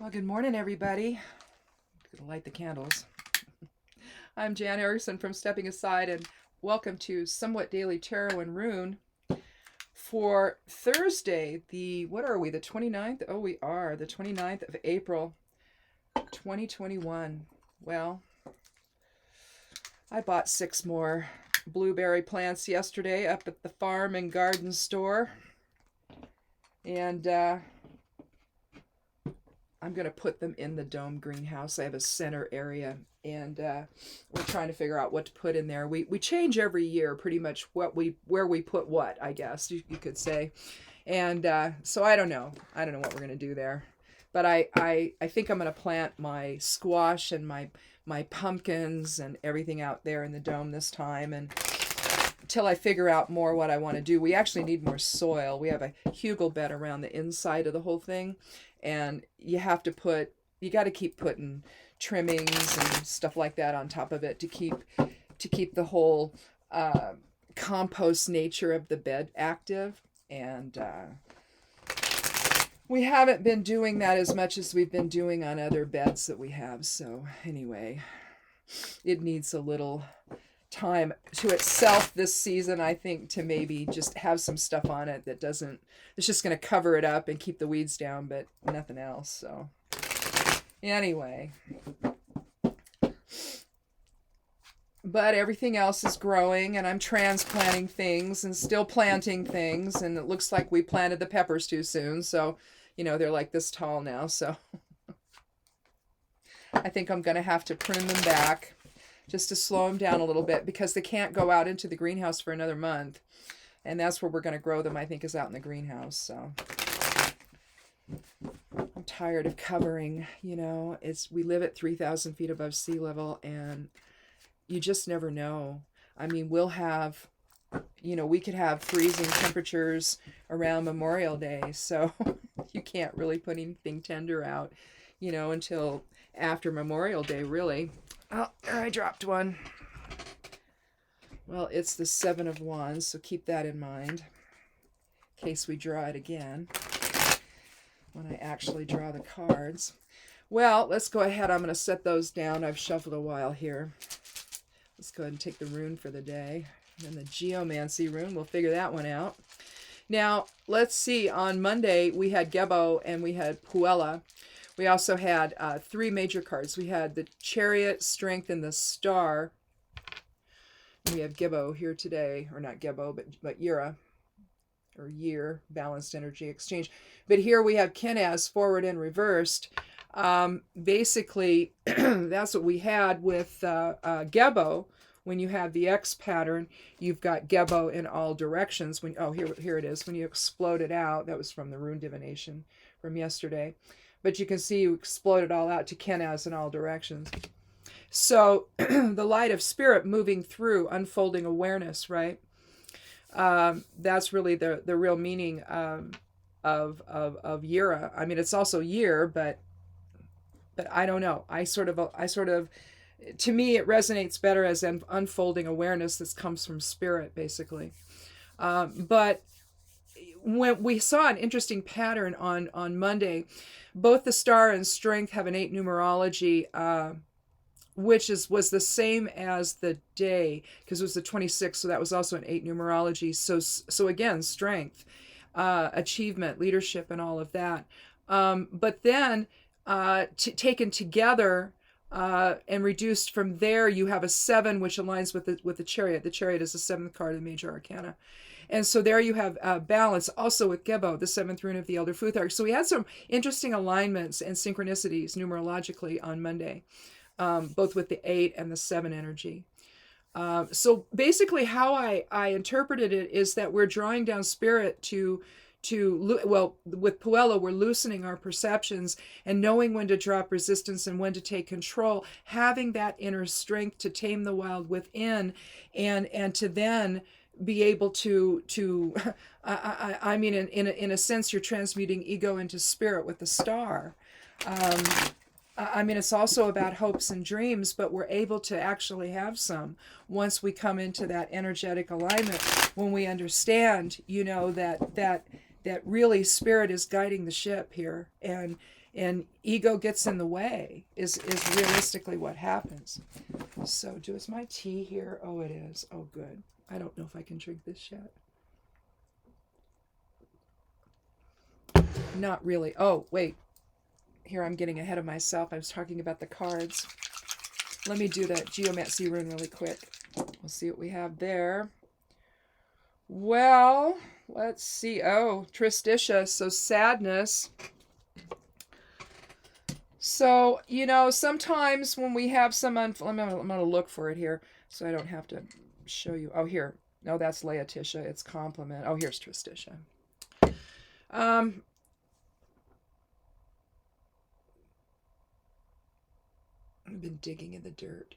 Well, good morning, everybody. I'm gonna light the candles. I'm Jan Erickson from Stepping Aside, and welcome to Somewhat Daily Tarot and Rune for Thursday, what are we, the 29th? Oh, we are, the 29th of April, 2021. Well, I bought 6 more blueberry plants yesterday up at the farm and garden store, and I'm going to put them in the dome greenhouse. I have a center area, and we're trying to figure out what to put in there. We change every year pretty much where we put what, I guess you could say. And so I don't know what we're going to do there. But I think I'm going to plant my squash and my pumpkins and everything out there in the dome this time, and until I figure out more what I want to do. We actually need more soil. We have a hugel bed around the inside of the whole thing, and you got to keep putting trimmings and stuff like that on top of it to keep the whole compost nature of the bed active. And we haven't been doing that as much as we've been doing on other beds that we have. So anyway, it needs a little time to itself this season, I think, to maybe just have some stuff on it it's just going to cover it up and keep the weeds down, but nothing else. So anyway, but everything else is growing, and I'm transplanting things and still planting things, and it looks like we planted the peppers too soon, so they're like this tall now. So I think I'm going to have to prune them back just to slow them down a little bit, because they can't go out into the greenhouse for another month. And that's where we're going to grow them, I think, is out in the greenhouse. So I'm tired of covering, we live at 3,000 feet above sea level, and you just never know. I mean, we could have freezing temperatures around Memorial Day. So you can't really put anything tender out, until after Memorial Day, really. Oh, I dropped one. Well, it's the 7 of Wands, so keep that in mind in case we draw it again when I actually draw the cards. Well, let's go ahead. I'm going to set those down. I've shuffled a while here. Let's go ahead and take the rune for the day. And the geomancy rune, we'll figure that one out. Now, let's see. On Monday, we had Gebo and we had Puella. We also had 3 major cards. We had the Chariot, Strength, and the Star. We have Gebo here today, or not Gebo, but Yira, or Year, Balanced Energy Exchange. But here we have Kenaz, Forward and Reversed. Basically, that's what we had with Gebo. When you have the X pattern, you've got Gebo in all directions. Here it is. When you explode it out, that was from the rune divination from yesterday. But you can see you explode it all out to Kenaz in all directions. So the light of spirit moving through, unfolding awareness, right? That's really the real meaning of Yira. I mean, it's also year, but I don't know. I sort of, to me, it resonates better as an unfolding awareness that comes from spirit, basically. But when we saw an interesting pattern on Monday, both the Star and Strength have an 8 numerology, which was the same as the day, because it was the 26th, so that was also an 8 numerology. So again, strength, achievement, leadership, and all of that. But then taken together and reduced from there, you have a 7, which aligns with the Chariot. The Chariot is the 7th card of the Major Arcana. And so there you have balance, also with Gebo, the 7th rune of the Elder Futhark. So we had some interesting alignments and synchronicities numerologically on Monday, both with the 8 and the 7 energy. So basically how I interpreted it is that we're drawing down spirit with Puella, we're loosening our perceptions and knowing when to drop resistance and when to take control, having that inner strength to tame the wild within, and to then be able to I mean, in a sense, you're transmuting ego into spirit with the Star. I mean, it's also about hopes and dreams, but we're able to actually have some once we come into that energetic alignment, when we understand, that that really spirit is guiding the ship here, and ego gets in the way is realistically what happens. So is my tea here? Oh, it is. Oh, good. I don't know if I can drink this yet. Not really. Oh, wait. Here, I'm getting ahead of myself. I was talking about the cards. Let me do that geomancy rune really quick. We'll see what we have there. Well, let's see. Oh, Tristitia. So sadness. So, you know, sometimes when we have some... I'm going to look for it here so I don't have to show you. Oh, here. No, that's Laetitia. It's compliment. Oh, here's Tristitia. I've been digging in the dirt.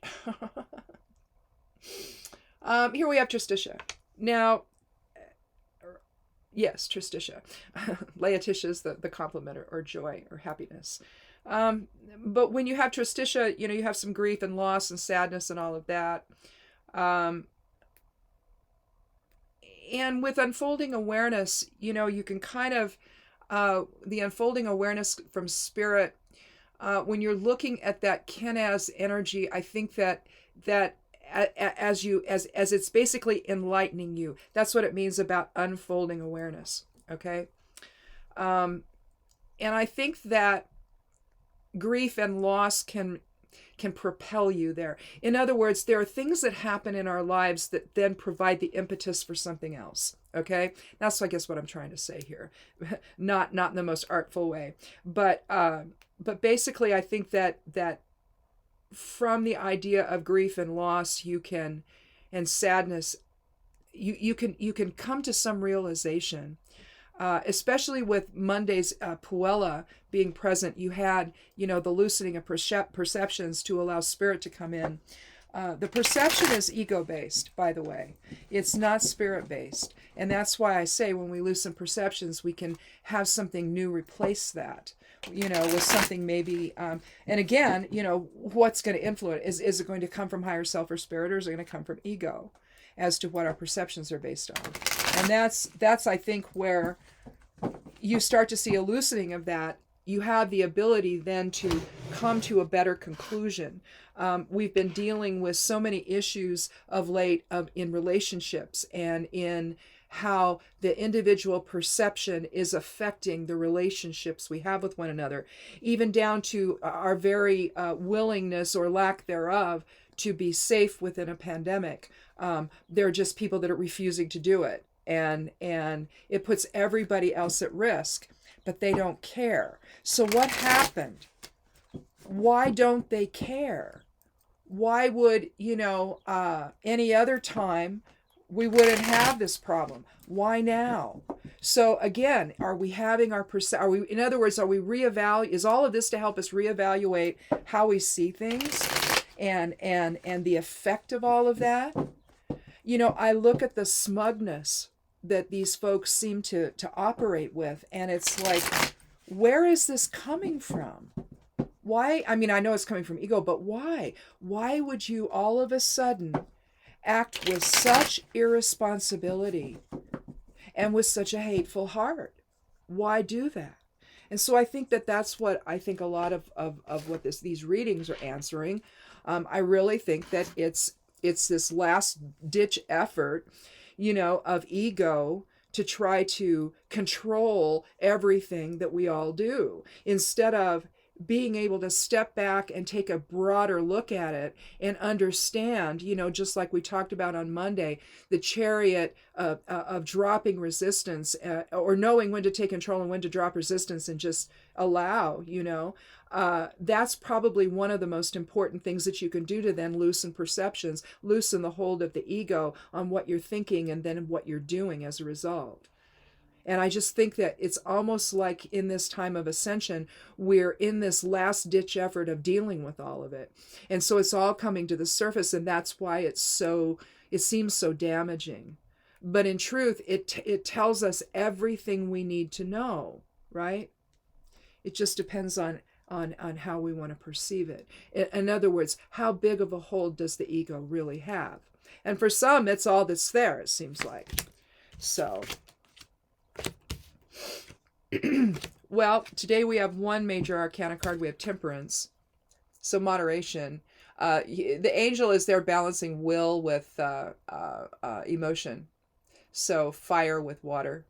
Here we have Tristitia. Now, yes, Tristitia. Laetitia is the compliment or joy or happiness. But when you have Tristitia, you know, you have some grief and loss and sadness and all of that. And with unfolding awareness, you know, you can kind of, the unfolding awareness from spirit, when you're looking at that Kenaz energy, I think that as it's basically enlightening you. That's what it means about unfolding awareness. Okay. And I think that grief and loss can propel you there. In other words, there are things that happen in our lives that then provide the impetus for something else. Okay, that's I guess what I'm trying to say here, not in the most artful way, but basically I think that from the idea of grief and loss, and sadness, you can come to some realization. Especially with Monday's Puella being present, you had, you know, the loosening of perceptions to allow spirit to come in. The perception is ego-based, by the way. It's not spirit-based. And that's why I say when we loosen perceptions, we can have something new replace that, you know, with something maybe, and again, you know, what's going to influence? Is it going to come from higher self or spirit, or is it going to come from ego as to what our perceptions are based on? And that's I think where you start to see a loosening of that. You have the ability then to come to a better conclusion. We've been dealing with so many issues of late in relationships and in how the individual perception is affecting the relationships we have with one another, even down to our very willingness or lack thereof to be safe within a pandemic. There are just people that are refusing to do it. And it puts everybody else at risk, but they don't care. So what happened? Why don't they care? Why would, you know, any other time we wouldn't have this problem? Why now? So again, are we having in other words, are we is all of this to help us reevaluate how we see things and the effect of all of that? You know, I look at the smugness that these folks seem to operate with, and it's like, where is this coming from? Why? I mean, I know it's coming from ego, but why? Why would you all of a sudden act with such irresponsibility and with such a hateful heart? Why do that? And so I think that's what I think a lot of what these readings are answering. I really think that it's this last ditch effort, you know, of ego to try to control everything that we all do, instead of being able to step back and take a broader look at it and understand, you know, just like we talked about on Monday, the chariot of dropping resistance, or knowing when to take control and when to drop resistance and just allow, you know. That's probably one of the most important things that you can do to then loosen perceptions, loosen the hold of the ego on what you're thinking and then what you're doing as a result. And I just think that it's almost like in this time of ascension, we're in this last ditch effort of dealing with all of it. And so it's all coming to the surface, and that's why it seems so damaging. But in truth, it tells us everything we need to know, right? It just depends on how we want to perceive it. In other words, how big of a hold does the ego really have? And for some, it's all that's there, it seems like. So, Well, today we have one major arcana card. We have Temperance. So moderation. The angel is there balancing will with emotion. So fire with water.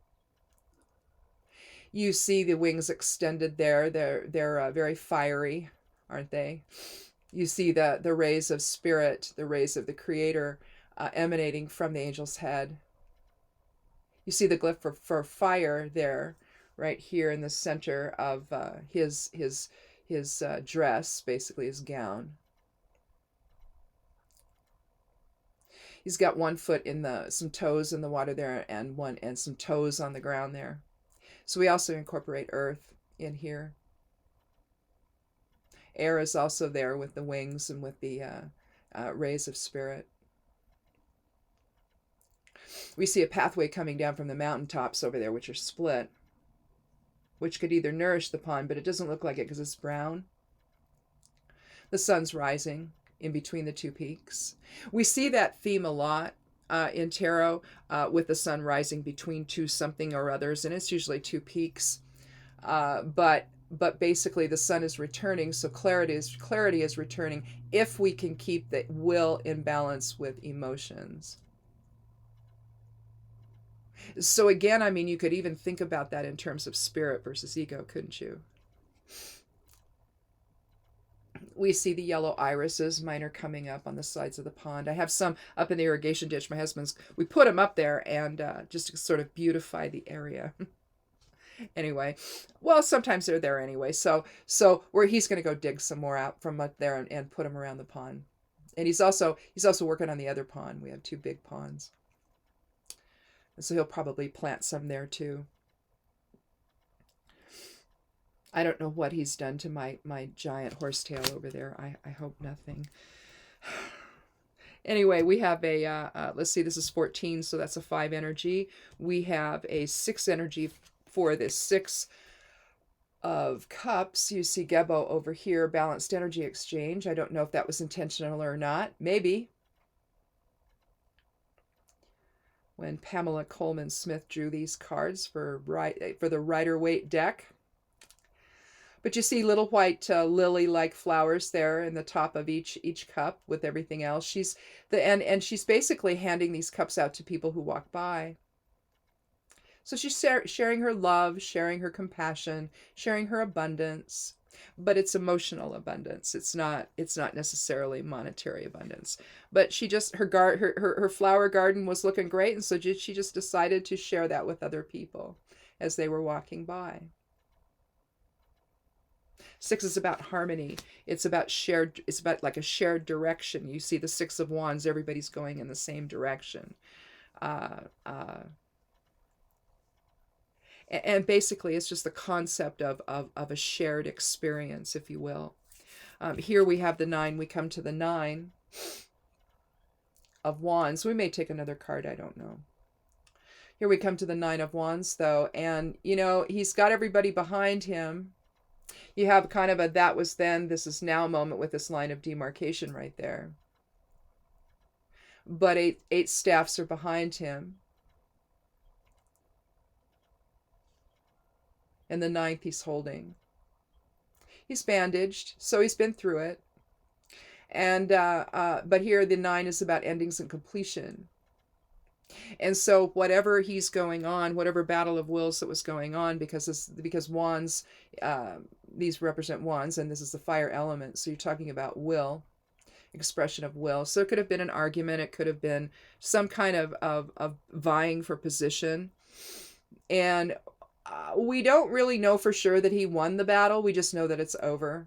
You see the wings extended there. They're very fiery, aren't they? You see the rays of spirit, the rays of the Creator emanating from the angel's head. You see the glyph for fire there, right here in the center of his dress, basically his gown. He's got one foot in some toes in the water there, and some toes on the ground there. So we also incorporate earth in here. Air is also there with the wings and with the rays of spirit. We see a pathway coming down from the mountaintops over there, which are split, which could either nourish the pond, but it doesn't look like it because it's brown. The sun's rising in between the two peaks. We see that theme a lot in tarot with the sun rising between two something or others, and it's usually two peaks. But basically the sun is returning, so clarity is returning if we can keep the will in balance with emotions. So again, I mean, you could even think about that in terms of spirit versus ego, couldn't you? We see the yellow irises. Mine are coming up on the sides of the pond. I have some up in the irrigation ditch. My husband's, we put them up there and just to sort of beautify the area. Anyway, well, sometimes they're there anyway. So he's going to go dig some more out from up there and put them around the pond. And he's also working on the other pond. We have two big ponds. And so he'll probably plant some there too. I don't know what he's done to my giant horsetail over there. I hope nothing. Anyway, we have a, let's see, this is 14, so that's a 5 energy. We have a 6 energy for this 6 of cups. You see Gebo over here, balanced energy exchange. I don't know if that was intentional or not. Maybe. When Pamela Coleman Smith drew these cards for the Rider-Waite deck. But you see little white lily-like flowers there in the top of each cup with everything else. She's basically handing these cups out to people who walk by. So she's sharing her love, sharing her compassion, sharing her abundance. But it's emotional abundance. It's not necessarily monetary abundance. But she just her flower garden was looking great, and so she just decided to share that with other people as they were walking by. 6 is about harmony. It's about like a shared direction. You see the 6 of Wands, everybody's going in the same direction. And basically, it's just the concept of a shared experience, if you will. Here we have the 9. We come to the 9 of Wands. We may take another card. I don't know. Here we come to the 9 of Wands, though. And, you know, he's got everybody behind him. You have kind of a that was then, this is now moment with this line of demarcation right there. But eight staffs are behind him. And the 9th he's holding. He's bandaged, so he's been through it. And but here the 9 is about endings and completion. And so whatever he's going on, whatever battle of wills that was going on, because wands, these represent wands, and this is the fire element. So you're talking about will, expression of will. So it could have been an argument. It could have been some kind of vying for position. And we don't really know for sure that he won the battle. We just know that it's over.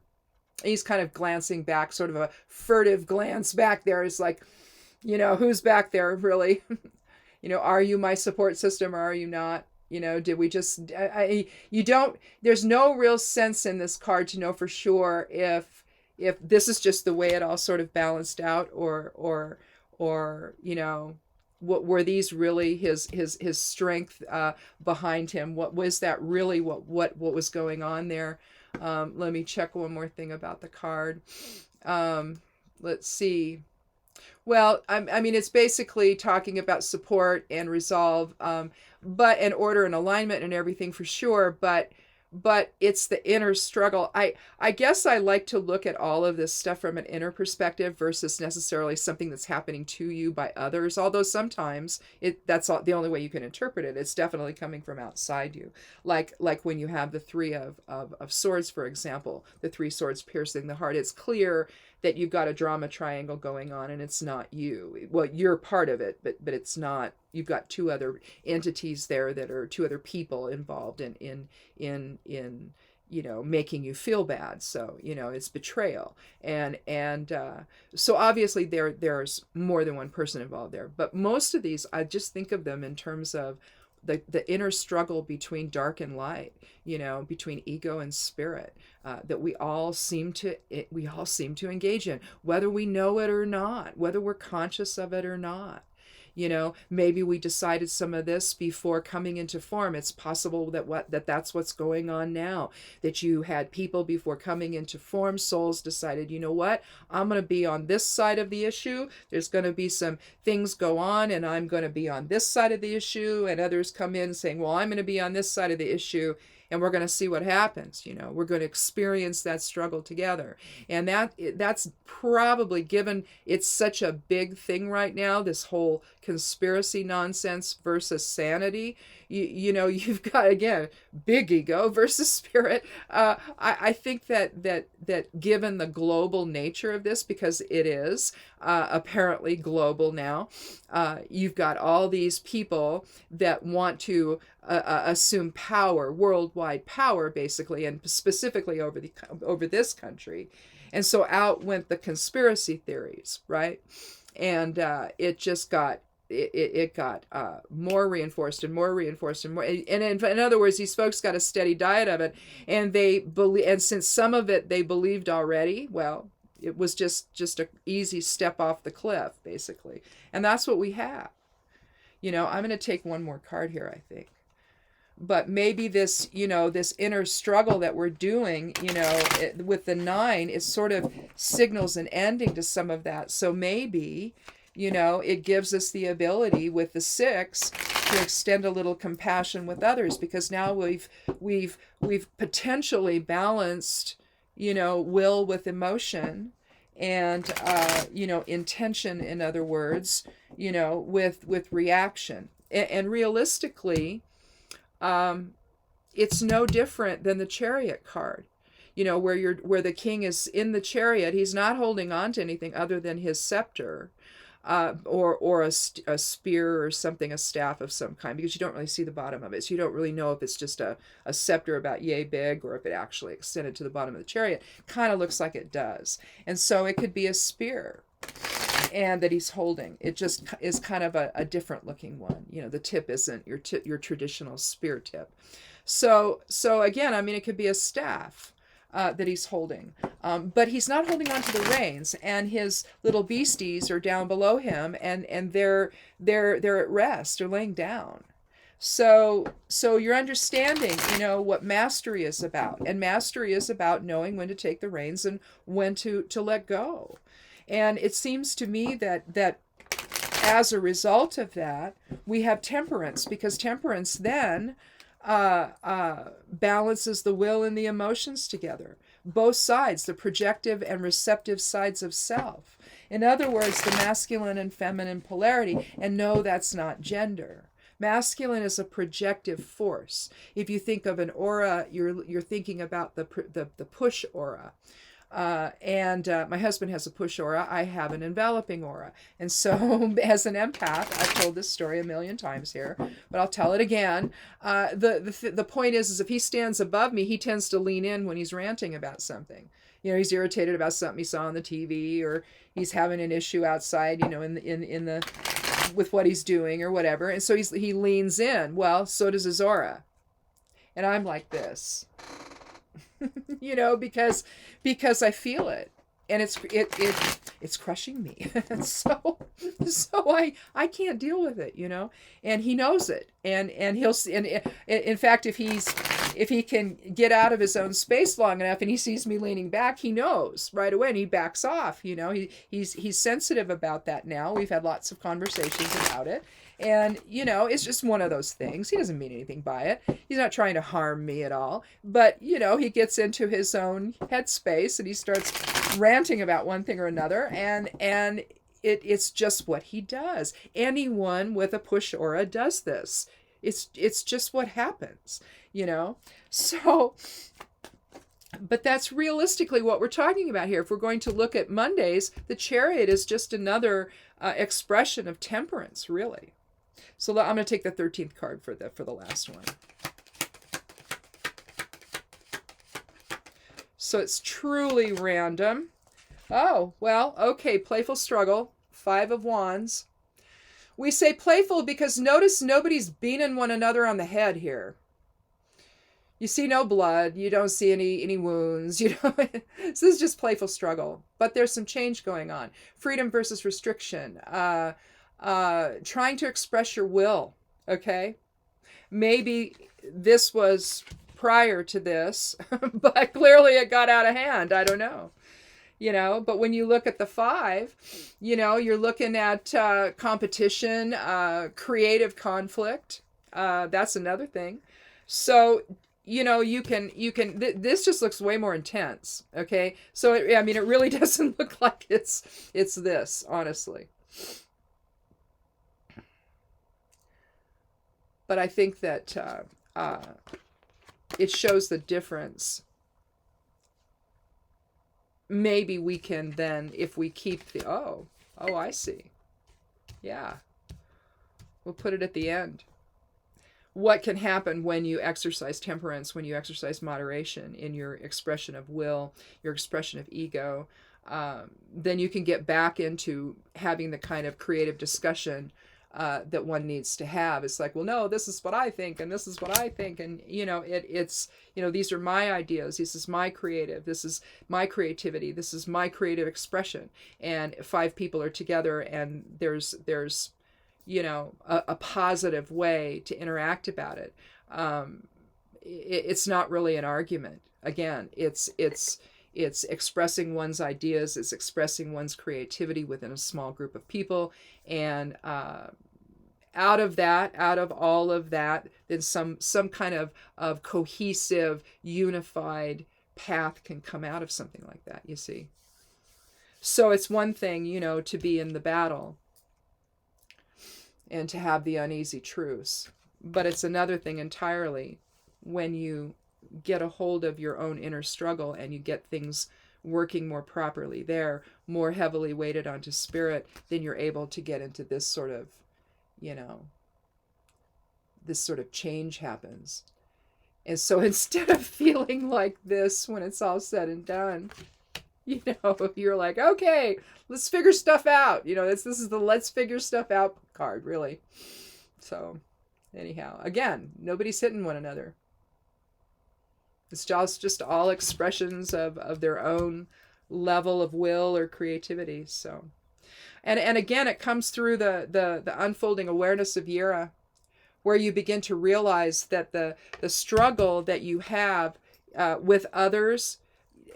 He's kind of glancing back, sort of a furtive glance back there. It's like, you know, who's back there really? You know, are you my support system or are you not? You know, did we just, there's no real sense in this card to know for sure if this is just the way it all sort of balanced out or, you know, what were these really his strength behind him? What was that really? What was going on there? Let me check one more thing about the card. Let's see. Well, I mean, it's basically talking about support and resolve, but and order and alignment and everything for sure. But it's the inner struggle. I guess I like to look at all of this stuff from an inner perspective versus necessarily something that's happening to you by others. Although sometimes that's the only way you can interpret it. It's definitely coming from outside you. Like when you have the three of swords, for example, the three swords piercing the heart. It's clear that you've got a drama triangle going on and it's not you. Well, you're part of it, but it's not. You've got two other entities there that are two other people involved in making you feel bad. So it's betrayal, and so obviously there's more than one person involved there. But most of these, I just think of them in terms of the inner struggle between dark and light, between ego and spirit, that we all seem to engage in, whether we know it or not, whether we're conscious of it or not. Maybe we decided some of this before coming into form. It's possible that's what's going on now, that you had people before coming into form, souls decided, you know what, I'm going to be on this side of the issue. There's going to be some things go on and I'm going to be on this side of the issue, and others come in saying, well, I'm going to be on this side of the issue, and we're going to see what happens. We're going to experience that struggle together. And that's probably, given it's such a big thing right now, this whole conspiracy nonsense versus sanity. You've got, again, big ego versus spirit. I think that given the global nature of this, because it is apparently global now, you've got all these people that want to assume power, worldwide power, basically, and specifically over this country. And so out went the conspiracy theories, right? And it just got more reinforced and more reinforced and more. And in other words, these folks got a steady diet of it, and they believe. And since some of it they believed already, well, it was just an easy step off the cliff, basically. And that's what we have. I'm going to take one more card here, I think. But maybe this, this inner struggle that we're doing, with the 9, it sort of signals an ending to some of that. So maybe, it gives us the ability with the 6 to extend a little compassion with others, because now we've potentially balanced, will with emotion, and intention, in other words, with reaction. And realistically, it's no different than the Chariot card, where the king is in the chariot. He's not holding on to anything other than his scepter, or a spear or something, a staff of some kind, because you don't really see the bottom of it. So you don't really know if it's just a scepter about yay big, or if it actually extended to the bottom of the chariot. Kind of looks like it does. And so it could be a spear, and that he's holding. It just is kind of a different looking one. The tip isn't your traditional spear tip. So again, I mean, it could be a staff that he's holding, but he's not holding onto the reins, and his little beasties are down below him, and they're at rest or laying down. So you're understanding, what mastery is about, and mastery is about knowing when to take the reins and when to let go. And it seems to me that as a result of that, we have temperance, because temperance then balances the will and the emotions together. Both sides, the projective and receptive sides of self. In other words, the masculine and feminine polarity. And no, that's not gender. Masculine is a projective force. If you think of an aura, you're thinking about the push aura. And my husband has a push aura. I have an enveloping aura. And so as an empath, I've told this story a million times here, but I'll tell it again. The point is if he stands above me, he tends to lean in when he's ranting about something. He's irritated about something he saw on the TV, or he's having an issue outside, in the with what he's doing or whatever. And so he leans in. Well, so does his aura. And I'm like this. Because I feel it, and it's crushing me. so I can't deal with it, and he knows it, and he'll, and in fact, if if he can get out of his own space long enough and he sees me leaning back, he knows right away and he backs off. He's sensitive about that now. We've had lots of conversations about it. And, it's just one of those things. He doesn't mean anything by it. He's not trying to harm me at all. But, he gets into his own headspace and he starts ranting about one thing or another. And it's just what he does. Anyone with a push aura does this. It's just what happens, So, but that's realistically what we're talking about here. If we're going to look at Mondays, the Chariot is just another expression of temperance, really. So I'm going to take the 13th card for the last one. So it's truly random. Oh, well, okay, playful struggle, 5 of Wands. We say playful because notice nobody's beating one another on the head here. You see no blood. You don't see any wounds. So this is just playful struggle. But there's some change going on. Freedom versus restriction. Trying to express your will. Okay? Maybe this was prior to this, but clearly it got out of hand. I don't know. But when you look at the 5, you're looking at competition, creative conflict. That's another thing. So, you can, this just looks way more intense. Okay. So, it really doesn't look like it's this, honestly. But I think that it shows the difference. Maybe we can then, if we keep the, oh, I see. Yeah. We'll put it at the end. What can happen when you exercise temperance, when you exercise moderation in your expression of will, your expression of ego, then you can get back into having the kind of creative discussion that one needs to have. It's like, well, no, this is what I think, and this is what I think, and it's these are my ideas. This is my creative. This is my creativity. This is my creative expression. And 5 people are together, and there's a positive way to interact about it. It's not really an argument. Again, it's expressing one's ideas. It's expressing one's creativity within a small group of people, and out of all of that, then some kind of cohesive, unified path can come out of something like that, you see. So it's one thing, to be in the battle and to have the uneasy truce, but it's another thing entirely when you get a hold of your own inner struggle and you get things working more properly there, more heavily weighted onto spirit, then you're able to get into this sort of, this sort of change happens. And so instead of feeling like this when it's all said and done, you're like, okay, let's figure stuff out. This is the let's figure stuff out card, really. So anyhow, again, nobody's hitting one another. It's just all expressions of their own level of will or creativity. So, and again, it comes through the unfolding awareness of Yira, where you begin to realize that the struggle that you have with others,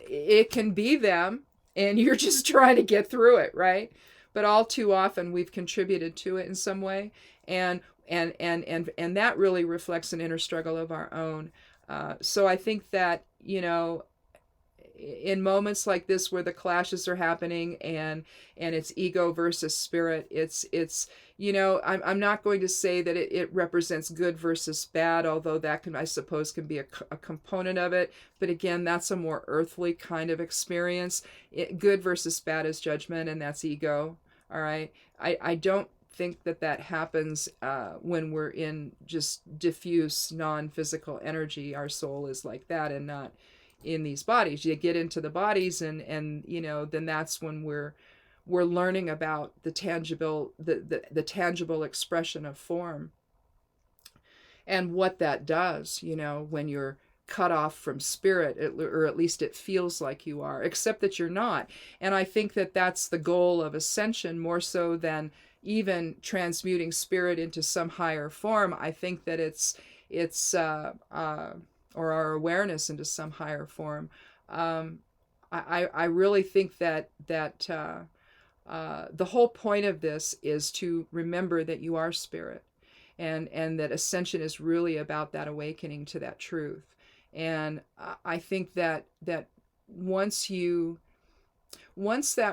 it can be them, and you're just trying to get through it, right? But all too often we've contributed to it in some way, and that really reflects an inner struggle of our own. So I think that, in moments like this where the clashes are happening and it's ego versus spirit, it's I'm not going to say that it represents good versus bad, although that I suppose can be a component of it. But again, that's a more earthly kind of experience. Good versus bad is judgment, and that's ego. All right. I don't think that happens when we're in just diffuse non-physical energy. Our soul is like that and not in these bodies. You get into the bodies and then that's when we're learning about the tangible the tangible expression of form and what that does, when you're cut off from spirit, or at least it feels like you are, except that you're not. And I think that that's the goal of ascension, more so than even transmuting spirit into some higher form. I think that it's or our awareness into some higher form. I really think that the whole point of this is to remember that you are spirit, and that ascension is really about that awakening to that truth. And I think that once that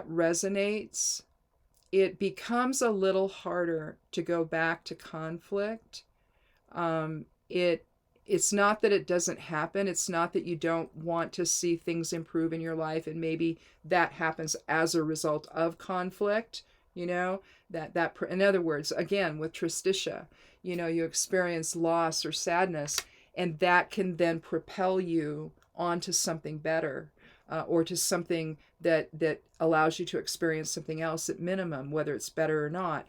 resonates, it becomes a little harder to go back to conflict. It's not that it doesn't happen. It's not that you don't want to see things improve in your life, and maybe that happens as a result of conflict. That in other words, again, with tristitia, you experience loss or sadness, and that can then propel you onto something better, or to something that allows you to experience something else at minimum, whether it's better or not.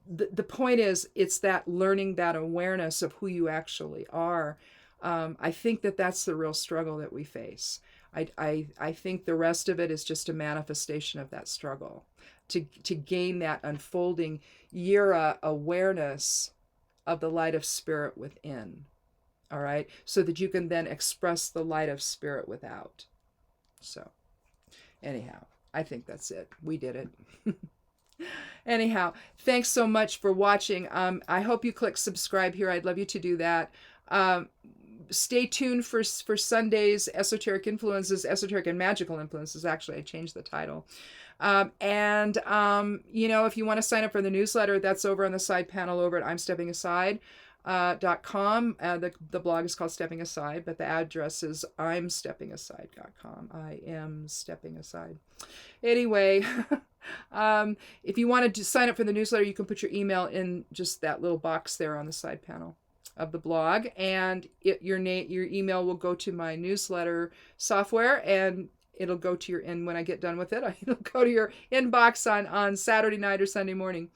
The point is, it's that learning, that awareness of who you actually are. I think that that's the real struggle that we face. I think the rest of it is just a manifestation of that struggle to gain that unfolding Yira awareness of the light of spirit within. All right, so that you can then express the light of spirit without. So anyhow, I think that's it. We did it. Anyhow, thanks so much for watching. I hope you click subscribe here. I'd love you to do that. Stay tuned for Sunday's Esoteric Influences, Esoteric and Magical Influences. Actually, I changed the title. If you want to sign up for the newsletter, that's over on the side panel over at imsteppingaside.com. The blog is called Stepping Aside, but the address is imsteppingaside.com. I am stepping aside. Anyway, if you want to sign up for the newsletter, you can put your email in just that little box there on the side panel of the blog, and your email will go to my newsletter software, and it'll go to your when I get done with it, it'll go to your inbox on Saturday night or Sunday morning.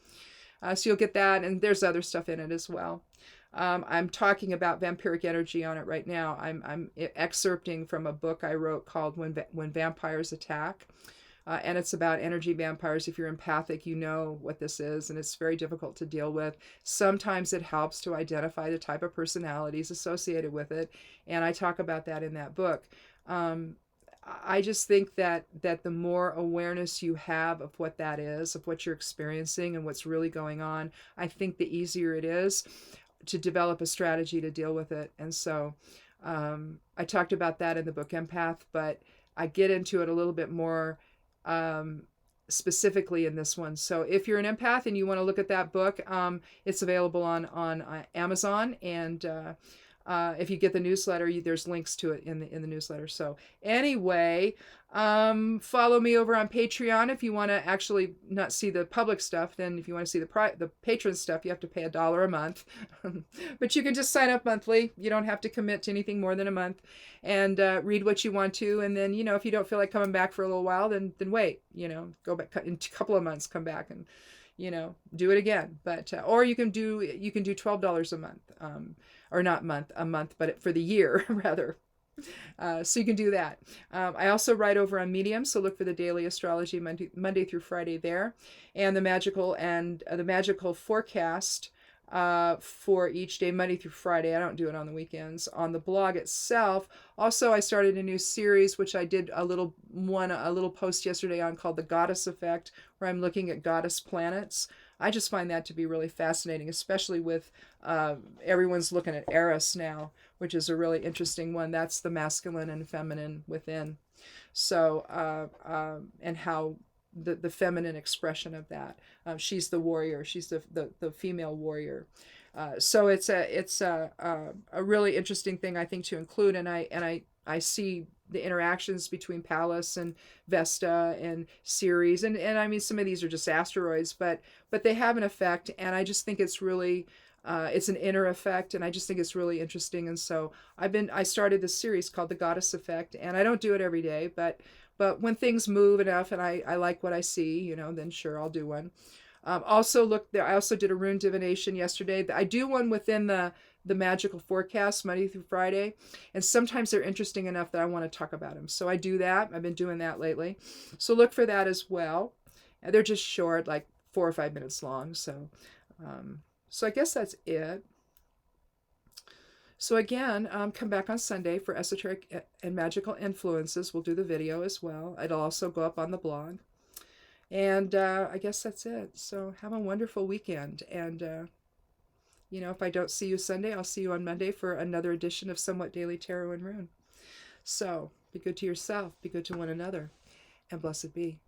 So you'll get that, and there's other stuff in it as well. I'm talking about vampiric energy on it right now. I'm excerpting from a book I wrote called When Vampires Attack. And it's about energy vampires. If you're empathic, you know what this is, and it's very difficult to deal with. Sometimes it helps to identify the type of personalities associated with it, and I talk about that in that book. I just think that the more awareness you have of what that is, of what you're experiencing and what's really going on, I think the easier it is to develop a strategy to deal with it. And so I talked about that in the book Empath, but I get into it a little bit more specifically in this one. So if you're an empath and you want to look at that book, it's available on Amazon, and if you get the newsletter, there's links to it in the newsletter. So anyway, follow me over on Patreon if you want to actually not see the public stuff. Then if you want to see the patron stuff, you have to pay $1 a month. But you can just sign up monthly. You don't have to commit to anything more than a month, and read what you want to. And then, if you don't feel like coming back for a little while, then wait, go back in a couple of months, come back and, do it again. But, or you can do $12 a month, or not a month, but for the year rather. So you can do that. I also write over on Medium, so look for the daily astrology Monday through Friday there, and the magical forecast for each day, Monday through Friday. I don't do it on the weekends. On the blog itself, also I started a new series, which I did a little post yesterday on, called The Goddess Effect, where I'm looking at goddess planets. I just find that to be really fascinating, especially with everyone's looking at Eris now, which is a really interesting one. That's the masculine and feminine within. So, and how the feminine expression of that. She's the warrior. She's the female warrior. So it's a really interesting thing, I think, to include. And I see the interactions between Pallas and Vesta and Ceres, and I mean, some of these are just asteroids, but they have an effect, and I just think it's really it's an inner effect, and I just think it's really interesting. And so I started this series called The Goddess Effect, and I don't do it every day, but when things move enough and I like what I see, then sure, I'll do one. Also look there, I also did a rune divination yesterday. I do one within the magical forecast Monday through Friday, and sometimes they're interesting enough that I want to talk about them, so I do that. I've been doing that lately, so look for that as well. And they're just short, like 4 or 5 minutes long. So I guess that's it. So again, come back on Sunday for Esoteric and Magical Influences. We'll do the video as well. It'll also go up on the blog. And I guess that's it. So have a wonderful weekend. And, if I don't see you Sunday, I'll see you on Monday for another edition of Somewhat Daily Tarot and Rune. So be good to yourself, be good to one another, and blessed be.